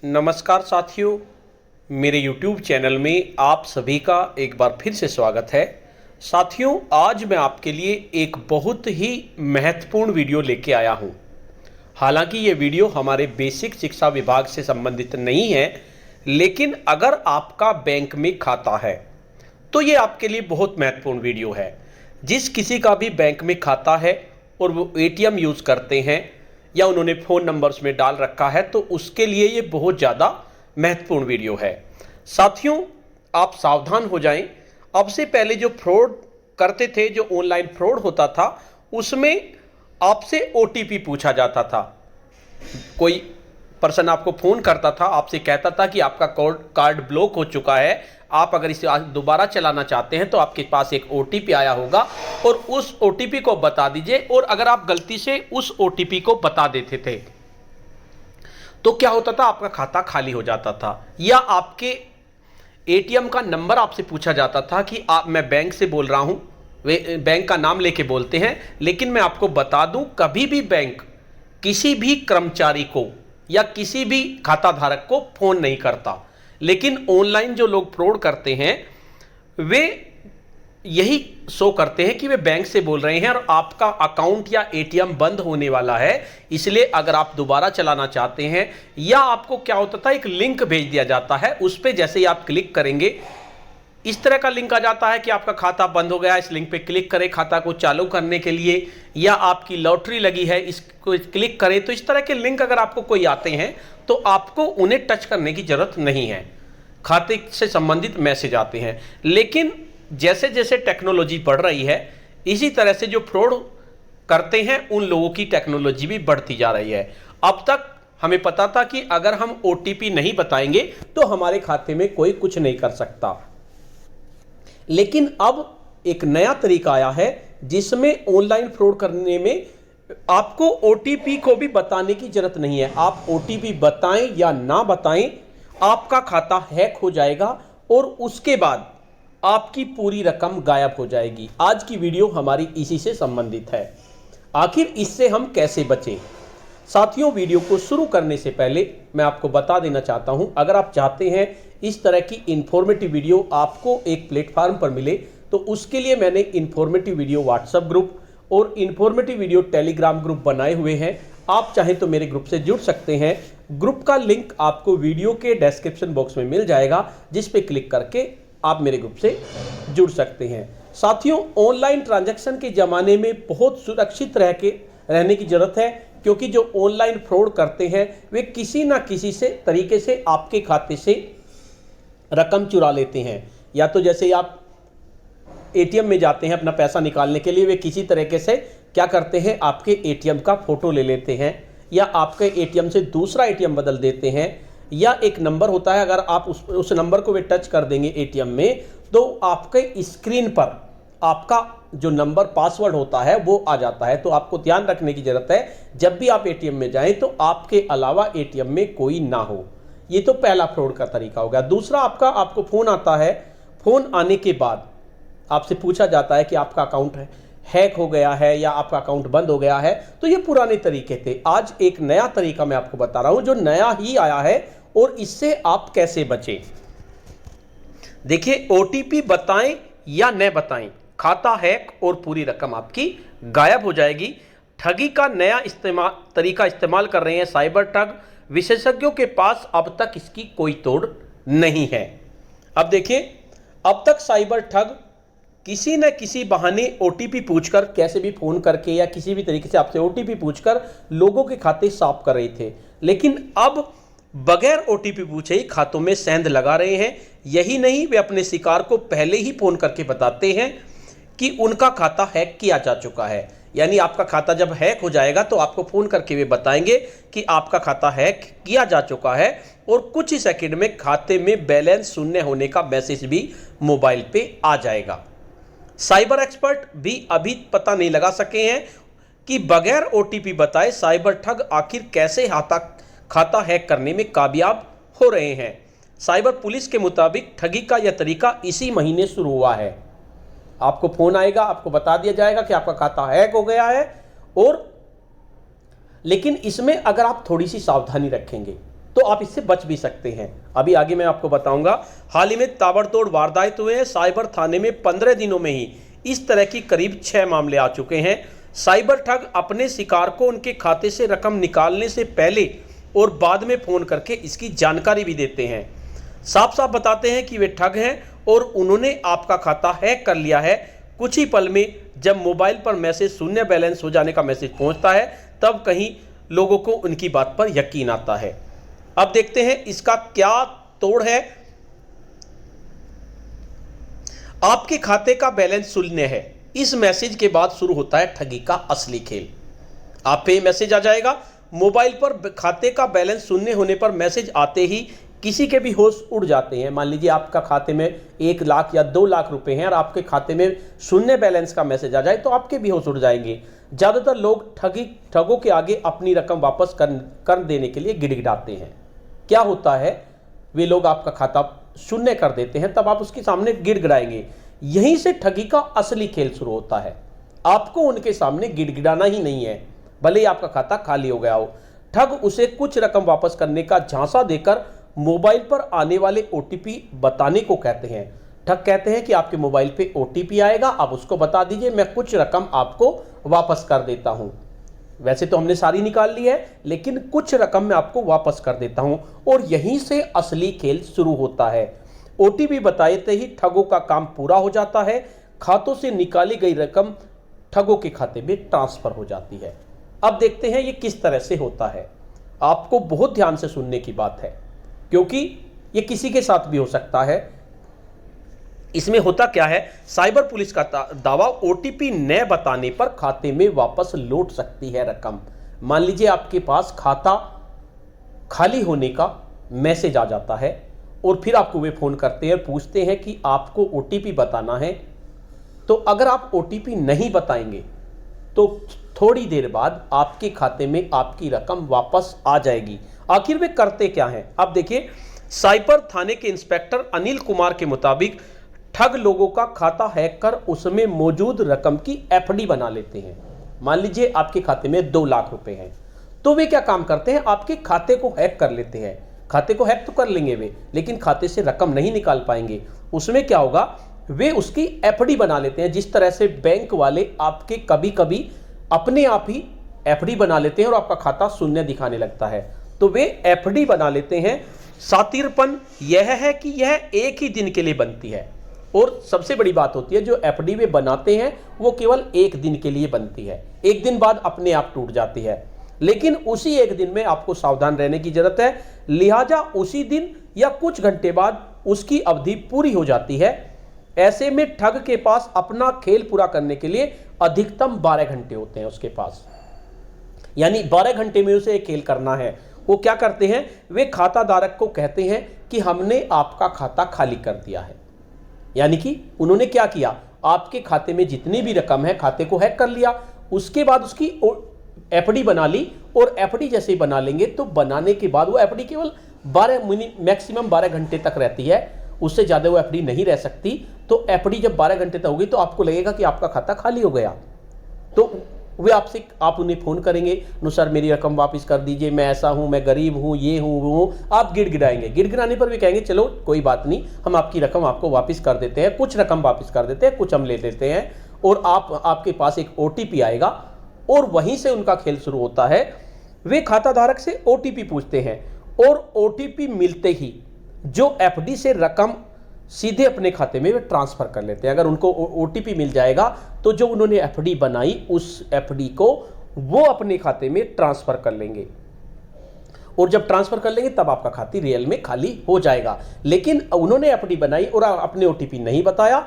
नमस्कार साथियों, मेरे YouTube चैनल में आप सभी का एक बार फिर से स्वागत है। साथियों, आज मैं आपके लिए एक बहुत ही महत्वपूर्ण वीडियो लेके आया हूं। हालांकि ये वीडियो हमारे बेसिक शिक्षा विभाग से संबंधित नहीं है, लेकिन अगर आपका बैंक में खाता है तो ये आपके लिए बहुत महत्वपूर्ण वीडियो है। जिस किसी का भी बैंक में खाता है और वो ATM यूज़ करते हैं या उन्होंने फ़ोन नंबर्स में डाल रखा है, तो उसके लिए ये बहुत ज़्यादा महत्वपूर्ण वीडियो है। साथियों, आप सावधान हो जाएं। अब से पहले जो फ्रॉड करते थे, जो ऑनलाइन फ्रॉड होता था, उसमें आपसे OTP पूछा जाता था। कोई पर्सन आपको फ़ोन करता था, आपसे कहता था कि आपका कार्ड ब्लॉक हो चुका है, आप अगर इसे दोबारा चलाना चाहते हैं तो आपके पास एक OTP आया होगा और उस OTP को बता दीजिए। और अगर आप गलती से उस OTP को बता देते थे तो क्या होता था, आपका खाता खाली हो जाता था, या आपके ATM का नंबर आपसे पूछा जाता था कि मैं बैंक से बोल रहा हूं। वे बैंक का नाम लेके बोलते हैं, लेकिन मैं आपको बता दूं, कभी भी बैंक किसी भी कर्मचारी को या किसी भी खाता धारक को फोन नहीं करता। लेकिन ऑनलाइन जो लोग फ्रॉड करते हैं, वे यही शो करते हैं कि वे बैंक से बोल रहे हैं और आपका अकाउंट या ATM बंद होने वाला है, इसलिए अगर आप दोबारा चलाना चाहते हैं, या आपको क्या होता था, एक लिंक भेज दिया जाता है, उस पर जैसे ही आप क्लिक करेंगे इस तरह का लिंक आ जाता है कि आपका खाता बंद हो गया, इस लिंक पे क्लिक करें खाता को चालू करने के लिए, या आपकी लॉटरी लगी है, इसको क्लिक करें। तो इस तरह के लिंक अगर आपको कोई आते हैं तो आपको उन्हें टच करने की जरूरत नहीं है, खाते से संबंधित मैसेज आते हैं। लेकिन जैसे जैसे टेक्नोलॉजी बढ़ रही है, इसी तरह से जो फ्रॉड करते हैं उन लोगों की टेक्नोलॉजी भी बढ़ती जा रही है। अब तक हमें पता था कि अगर हम OTP नहीं बताएंगे तो हमारे खाते में कोई कुछ नहीं कर सकता, लेकिन अब एक नया तरीका आया है जिसमें ऑनलाइन फ्रॉड करने में आपको OTP को भी बताने की जरूरत नहीं है। आप OTP बताएं या ना बताएं, आपका खाता हैक हो जाएगा और उसके बाद आपकी पूरी रकम गायब हो जाएगी। आज की वीडियो हमारी इसी से संबंधित है। आखिर इससे हम कैसे बचें? साथियों, वीडियो को शुरू करने से पहले मैं आपको बता देना चाहता हूं, अगर आप चाहते हैं इस तरह की इंफॉर्मेटिव वीडियो आपको एक प्लेटफार्म पर मिले, तो उसके लिए मैंने इंफॉर्मेटिव वीडियो व्हाट्सएप ग्रुप और इंफॉर्मेटिव वीडियो टेलीग्राम ग्रुप बनाए हुए हैं। आप चाहें तो मेरे ग्रुप से जुड़ सकते हैं। ग्रुप का लिंक आपको वीडियो के डिस्क्रिप्शन बॉक्स में मिल जाएगा, जिस पे क्लिक करके आप मेरे ग्रुप से जुड़ सकते हैं। साथियों, ऑनलाइन ट्रांजैक्शन के ज़माने में बहुत सुरक्षित रहने की ज़रूरत है, क्योंकि जो ऑनलाइन फ्रॉड करते हैं वे किसी ना किसी से तरीके से आपके खाते से रकम चुरा लेते हैं। या तो जैसे आप ATM में जाते हैं अपना पैसा निकालने के लिए, वे किसी तरीके से क्या करते हैं, आपके ATM का फ़ोटो ले लेते हैं, या आपके ATM से दूसरा ATM बदल देते हैं, या एक नंबर होता है, अगर आप उस नंबर को वे टच कर देंगे ATM में, तो आपके स्क्रीन पर आपका जो नंबर पासवर्ड होता है वो आ जाता है। तो आपको ध्यान रखने की जरूरत है, जब भी आप ATM में जाएं तो आपके अलावा ATM में कोई ना हो। ये तो पहला फ्रॉड का तरीका हो गया। दूसरा, आपको फ़ोन आता है। फ़ोन आने के बाद आपसे पूछा जाता है कि आपका अकाउंट हैक हो गया है या आपका अकाउंट बंद हो गया है। तो ये पुराने तरीके थे। आज एक नया तरीका मैं आपको बता रहा हूं, जो नया ही आया है, और इससे आप कैसे बचें। देखिए, OTP बताएं या न बताएं, खाता हैक और पूरी रकम आपकी गायब हो जाएगी। ठगी का नया तरीका इस्तेमाल कर रहे हैं साइबर ठग। विशेषज्ञों के पास अब तक इसकी कोई तोड़ नहीं है। अब देखिए, अब तक साइबर ठग किसी न किसी बहाने OTP पूछकर, कैसे भी फोन करके या किसी भी तरीके से आपसे OTP पूछकर लोगों के खाते साफ कर रहे थे, लेकिन अब बगैर OTP पूछे ही खातों में सेंध लगा रहे हैं। यही नहीं, वे अपने शिकार को पहले ही फोन करके बताते हैं कि उनका खाता हैक किया जा चुका है। यानी आपका खाता जब हैक हो जाएगा तो आपको फ़ोन करके वे बताएंगे कि आपका खाता हैक किया जा चुका है, और कुछ ही सेकंड में खाते में बैलेंस शून्य होने का मैसेज भी मोबाइल पे आ जाएगा। साइबर एक्सपर्ट भी अभी पता नहीं लगा सके हैं कि बगैर OTP बताए साइबर ठग आखिर कैसे खाता हैक करने में कामयाब हो रहे हैं। साइबर पुलिस के मुताबिक ठगी का यह तरीका इसी महीने शुरू हुआ है। आपको फोन आएगा, आपको बता दिया जाएगा कि आपका खाता हैक हो गया है, और लेकिन इसमें अगर आप थोड़ी सी सावधानी रखेंगे, तो आप इससे बच भी सकते हैं। अभी आगे मैं आपको बताऊंगा। हाल ही में ताबड़तोड़ वारदात हुए हैं। साइबर थाने में 15 दिनों में ही इस तरह की करीब 6 मामले आ चुके हैं। साइबर ठग अपने शिकार को उनके खाते से रकम निकालने से पहले और बाद में फ़ोन करके इसकी जानकारी भी देते हैं। साफ साफ बताते हैं कि वे ठग हैं और उन्होंने आपका खाता हैक कर लिया है। कुछ ही पल में जब मोबाइल पर मैसेज शून्य बैलेंस हो जाने का मैसेज पहुंचता है, तब कहीं लोगों को उनकी बात पर यकीन आता है। अब देखते हैं इसका क्या तोड़ है। आपके खाते का बैलेंस शून्य है, इस मैसेज के बाद शुरू होता है ठगी का असली खेल। आप पे मैसेज आ जाएगा, मोबाइल पर खाते का बैलेंस शून्य होने पर मैसेज आते ही किसी के भी होश उड़ जाते हैं। मान लीजिए आपका खाते में 1 लाख या 2 लाख रुपए हैं और आपके खाते में शून्य बैलेंस का मैसेज आ जाए तो आपके भी होश उड़ जाएंगे। ज़्यादातर लोग ठगों के आगे अपनी रकम वापस कर देने के लिए गिड़गिड़ाते हैं। क्या होता है, वे लोग आपका खाता शून्य कर देते हैं, तब आप उसके सामने गिड़गिड़ाएंगे। यहीं से ठगी का असली खेल शुरू होता है। आपको उनके सामने गिड़गिड़ाना ही नहीं है, भले ही आपका खाता खाली हो गया हो। ठग उसे कुछ रकम वापस करने का झांसा देकर मोबाइल पर आने वाले ओटीपी बताने को कहते हैं। ठग कहते हैं कि आपके मोबाइल पे ओटीपी आएगा, आप उसको बता दीजिए, मैं कुछ रकम आपको वापस कर देता हूं। वैसे तो हमने सारी निकाल ली है, लेकिन कुछ रकम मैं आपको वापस कर देता हूं। और यहीं से असली खेल शुरू होता है। ओटीपी बताते ही ठगों का काम पूरा हो जाता है। खातों से निकाली गई रकम ठगों के खाते में ट्रांसफर हो जाती है। अब देखते हैं ये किस तरह से होता है। आपको बहुत ध्यान से सुनने की बात है, क्योंकि ये किसी के साथ भी हो सकता है। इसमें होता क्या है, साइबर पुलिस का दावा ओटीपी न बताने पर खाते में वापस लौट सकती है रकम। मान लीजिए आपके पास खाता खाली होने का मैसेज आ जाता है और फिर आपको वे फोन करते हैं, पूछते हैं कि आपको ओटीपी बताना है। तो अगर आप ओटीपी नहीं बताएंगे तो थोड़ी देर बाद आपके खाते में आपकी रकम वापस आ जाएगी। आखिर वे करते क्या हैं, अब देखिए। साइबर थाने के इंस्पेक्टर अनिल कुमार के मुताबिक ठग लोगों का खाता हैक कर उसमें मौजूद रकम की एफडी बना लेते हैं। मान लीजिए आपके खाते में 2 लाख रुपए हैं, तो वे क्या काम करते हैं, आपके खाते को हैक कर लेते हैं। खाते को हैक तो कर लेंगे वे, लेकिन खाते से रकम नहीं निकाल पाएंगे। उसमें क्या होगा, वे उसकी एफडी बना लेते हैं। जिस तरह से बैंक वाले आपके कभी कभी अपने आप ही एफडी बना लेते हैं और आपका खाता शून्य दिखाने लगता है, तो वे एफडी बना लेते हैं। सातिरपन यह है कि यह एक ही दिन के लिए बनती है, और सबसे बड़ी बात होती है जो एफडी वे बनाते हैं वो केवल 1 दिन के लिए बनती है। 1 दिन बाद अपने आप टूट जाती है, लेकिन उसी 1 दिन में आपको सावधान रहने की जरूरत है। लिहाजा उसी दिन या कुछ घंटे बाद उसकी अवधि पूरी हो जाती है। ऐसे में ठग के पास अपना खेल पूरा करने के लिए अधिकतम 12 घंटे होते हैं उसके पास, यानी 12 घंटे में उसे एक खेल करना है। वो क्या करते हैं, वे खाता धारक को कहते हैं कि हमने आपका खाता खाली कर दिया है। यानी कि उन्होंने क्या किया, आपके खाते में जितनी भी रकम है खाते को हैक कर लिया, उसके बाद उसकी एफडी बना ली। और एफडी जैसे ही बना लेंगे तो बनाने के बाद वो एफडी केवल 12 मैक्सिमम 12 घंटे तक रहती है, उससे ज़्यादा वो एफडी नहीं रह सकती। तो एफडी जब 12 घंटे तक होगी तो आपको लगेगा कि आपका खाता खाली हो गया, तो वे आप उन्हें फ़ोन करेंगे, नो सर मेरी रकम वापस कर दीजिए, मैं ऐसा हूँ, मैं गरीब हूँ, ये हूँ वो हूँ। आप गिड़गिड़ाएंगे। गिड़गिड़ाने पर भी कहेंगे चलो कोई बात नहीं, हम आपकी रकम आपको वापस कर देते हैं, कुछ रकम वापस कर देते हैं, कुछ हम ले लेते हैं। और आपके पास एक ओटीपी आएगा और वहीं से उनका खेल शुरू होता है। वे खाता धारक से ओटीपी पूछते हैं और ओटीपी मिलते ही जो एफडी से रकम सीधे अपने खाते में वे ट्रांसफर कर लेते हैं। अगर उनको ओटीपी मिल जाएगा तो जो उन्होंने एफडी बनाई उस एफडी को वो अपने खाते में ट्रांसफर कर लेंगे, और जब ट्रांसफर कर लेंगे तब आपका खाता रियल में खाली हो जाएगा। लेकिन उन्होंने एफडी बनाई और अपने ओटीपी नहीं बताया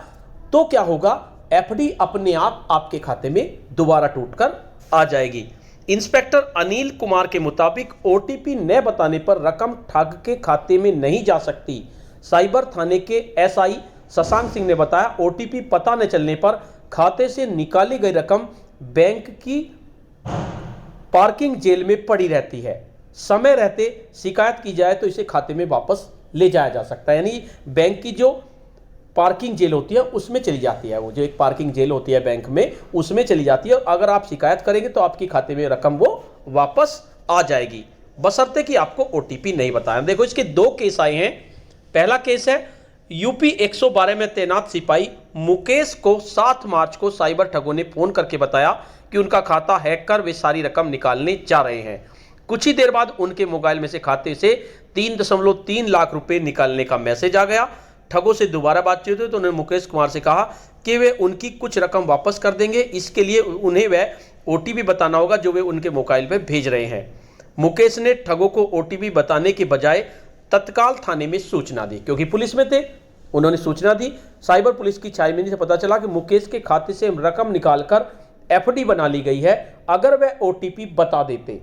तो क्या होगा, एफडी अपने आप आपके खाते में दोबारा टूटकर आ जाएगी। इंस्पेक्टर अनिल कुमार के मुताबिक ओटीपी न बताने पर रकम ठग के खाते में नहीं जा सकती। साइबर थाने के एसआई शशांक सिंह ने बताया, ओटीपी पता न चलने पर खाते से निकाली गई रकम बैंक की पार्किंग जेल में पड़ी रहती है। समय रहते शिकायत की जाए तो इसे खाते में वापस ले जाया जा सकता है। यानी बैंक की जो पार्किंग जेल होती है उसमें चली जाती है, वो जो एक पार्किंग जेल होती है बैंक में उसमें चली जाती है। अगर आप शिकायत करेंगे तो आपके खाते में रकम वो वापस आ जाएगी। बशर्ते कि आपको ओटीपी नहीं बताया। देखो इसके दो केस आए हैं। पहला केस है यूपी 112 में तैनात सिपाही मुकेश को 7 मार्च को साइबर ठगों ने फोन करके बताया कि उनका खाता हैक कर वे सारी रकम निकालने जा रहे हैं। कुछ ही देर बाद उनके मोबाइल में से खाते से 3.3 लाख रुपए निकालने का मैसेज आ गया। ठगों से दोबारा बातचीत हुई तो उन्होंने मुकेश कुमार से कहा कि वे उनकी कुछ रकम वापस कर देंगे, इसके लिए उन्हें वह ओटीपी बताना होगा जो वे उनके मोबाइल पर भेज रहे हैं। मुकेश ने ठगों को ओटीपी बताने के बजाय तत्काल थाने में सूचना दी, क्योंकि पुलिस में थे, उन्होंने सूचना दी। साइबर पुलिस की छानबीन से पता चला कि मुकेश के खाते से रकम निकालकर एफडी बना ली गई है। अगर वह ओटीपी बता देते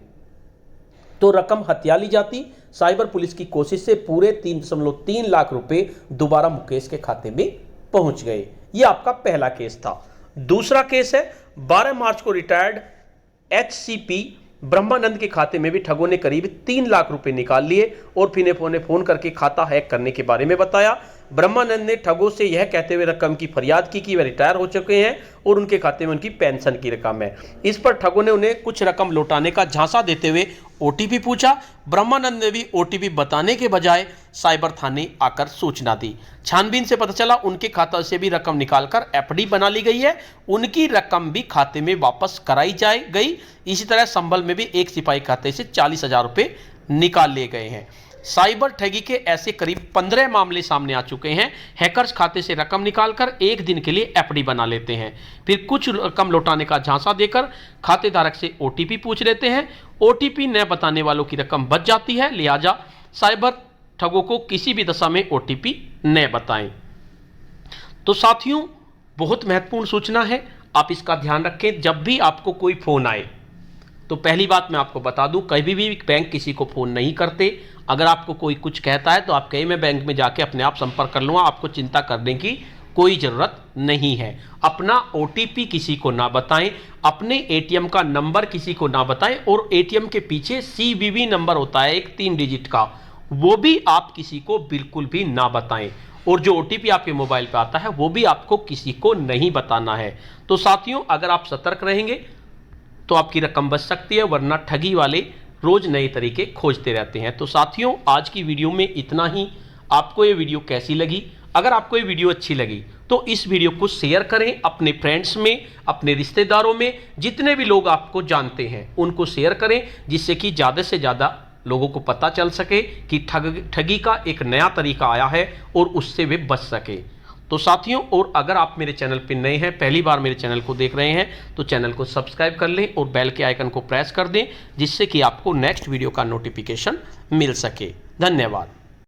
तो रकम हत्या ली जाती। साइबर पुलिस की कोशिश से पूरे 3.3 लाख रुपए दोबारा मुकेश के खाते में पहुंच गए। यह आपका पहला केस था। दूसरा केस है 12 मार्च को रिटायर्ड एचसीपी ब्रह्मानंद के खाते में भी ठगों ने करीब 3 लाख रुपए निकाल लिए और फिर फोन करके खाता हैक करने के बारे में बताया। ब्रह्मानंद ने ठगों से यह कहते हुए रकम की फरियाद की कि वे रिटायर हो चुके हैं और उनके खाते में उनकी पेंशन की रकम है। इस पर ठगों ने उन्हें कुछ रकम लौटाने का झांसा देते हुए ओटीपी पूछा। ब्रह्मानंद ने भी ओटीपी बताने के बजाय साइबर थाने आकर सूचना दी। छानबीन से पता चला उनके खाता से भी रकम निकालकर एफडी बना ली गई है। उनकी रकम भी खाते में वापस कराई गई। इसी तरह संभल में भी एक सिपाही खाते से 40,000 रुपए निकाल लिए गए हैं। साइबर ठगी के ऐसे करीब 15 मामले सामने आ चुके हैं। हैकर्स खाते से रकम निकालकर एक दिन के लिए एफडी बना लेते हैं, फिर कुछ रकम लौटाने का झांसा देकर खातेधारक से ओटीपी पूछ लेते हैं। ओटीपी न बताने वालों की रकम बच जाती है, लिहाजा साइबर ठगों को किसी भी दशा में ओटीपी न बताएं। तो साथियों, बहुत महत्वपूर्ण सूचना है, आप इसका ध्यान रखें। जब भी आपको कोई फोन आए तो पहली बात मैं आपको बता दूं, कभी भी बैंक किसी को फोन नहीं करते। अगर आपको कोई कुछ कहता है तो आप कहीं मैं बैंक में जाके अपने आप संपर्क कर लूँगा, आपको चिंता करने की कोई ज़रूरत नहीं है। अपना ओटीपी किसी को ना बताएं, अपने एटीएम का नंबर किसी को ना बताएं, और एटीएम के पीछे सीवीवी नंबर होता है एक 3 डिजिट का, वो भी आप किसी को बिल्कुल भी ना बताएं। और जो ओटीपी आपके मोबाइल पे आता है वो भी आपको किसी को नहीं बताना है। तो साथियों, अगर आप सतर्क रहेंगे तो आपकी रकम बच सकती है, वरना ठगी वाले रोज नए तरीके खोजते रहते हैं। तो साथियों, आज की वीडियो में इतना ही। आपको ये वीडियो कैसी लगी? अगर आपको ये वीडियो अच्छी लगी तो इस वीडियो को शेयर करें अपने फ्रेंड्स में, अपने रिश्तेदारों में, जितने भी लोग आपको जानते हैं उनको शेयर करें, जिससे कि ज़्यादा से ज़्यादा लोगों को पता चल सके कि ठगी का एक नया तरीका आया है और उससे वे बच सके। तो साथियों, और अगर आप मेरे चैनल पर नए हैं, पहली बार मेरे चैनल को देख रहे हैं, तो चैनल को सब्सक्राइब कर लें और बेल के आइकन को प्रेस कर दें, जिससे कि आपको नेक्स्ट वीडियो का नोटिफिकेशन मिल सके। धन्यवाद।